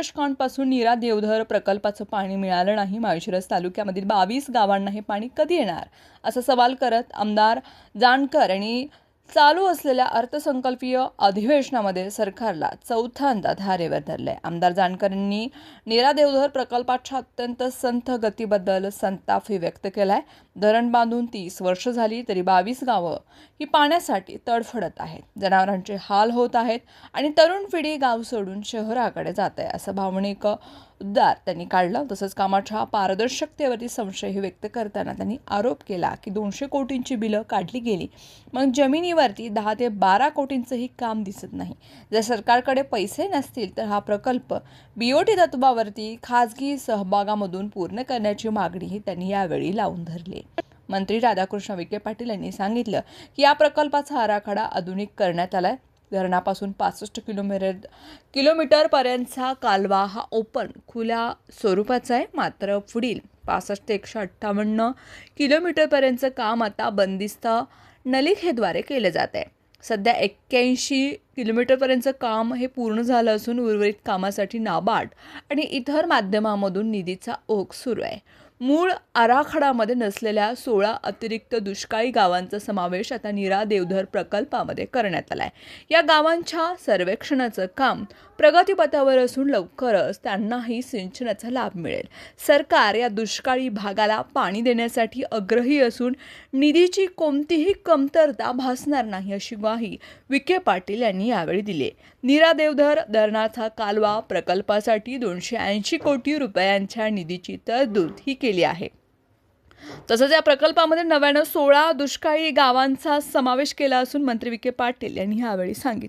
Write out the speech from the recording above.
दशकांपासून नीरा देवधर प्रकल्पाचं पाणी मिळालं नाही। माळशिरस तालुक्यामधील 22 गावांना हे पाणी कधी येणार असा सवाल करत आमदार जानकर यांनी चालू असलेल्या अर्थसंकल्पीय अधिवेशनामध्ये सरकारला चौथ्यांदा धारेवर धरले। आमदार जानकर यांनी नीरा देवधर प्रकल्पाच्या अत्यंत संथ गतीबद्दल संताप व्यक्त केलाय। धरण बांधून 30 वर्ष झाली तरी 22 गावं ही पाण्यासाठी तडफडत आहेत। जनावरांचे हाल होत आहेत आणि तरुण पिढी गाव सोडून शहराकडे जात आहे असं भावनिक उद्गार त्यांनी काढला। तसंच कामाच्या पारदर्शकतेवरती संशय व्यक्त करताना त्यांनी आरोप केला की 200 कोटींची बिलं काढली गेली, मग जमिनीवरती 10 ते 12 कोटींचंही काम दिसत नाही। जर सरकारकडे पैसे नसतील तर हा प्रकल्प बीओटी तत्वावरती खासगी सहभागामधून पूर्ण करण्याची मागणीही त्यांनी यावेळी लावून धरली। मंत्री राधाकृष्ण विखे पाटील यांनी सांगितलं की या प्रकल्पाचा आराखडा आधुनिक करण्यात आलाय। धरणापासून 65 किलोमीटर पर्यंतचा कालवा हा ओपन खुल्या स्वरूपाचा आहे, मात्र पुढील 65 ते 158 किलोमीटर पर्यंतचं काम आता बंदिस्त नलिकेद्वारे केलं जात आहे। सध्या 81 किलोमीटरपर्यंतचं काम हे पूर्ण झालं असून उर्वरित कामासाठी नाबार्ड आणि इतर माध्यमांमधून निधीचा ओघ सुरू आहे। मूळ आराखड्यामध्ये नसलेल्या 16 अतिरिक्त दुष्काळी गावांचा समावेश आता नीरा देवधर प्रकल्पामध्ये करण्यात आलाय। या गावांच्या सर्वेक्षणाचं काम प्रगतीपथावर असून लवकरच त्यांनाही सिंचनाचा लाभ मिळेल। सरकार या दुष्काळी भागाला पाणी देण्यासाठी आग्रही असून निधीची कोणतीही कमतरता भासणार नाही अशी ग्वाही विखे पाटील यांनी यावेळी दिली। नीरा देवधर धरणाचा कालवा प्रकल्पासाठी 280 कोटी रुपयांच्या निधीची तरतूद ही केली आहे। तसंच या प्रकल्पामध्ये नव्यानं 16 दुष्काळी गावांचा समावेश केला असून मंत्री विखे पाटील यांनी यावेळी सांगितलं।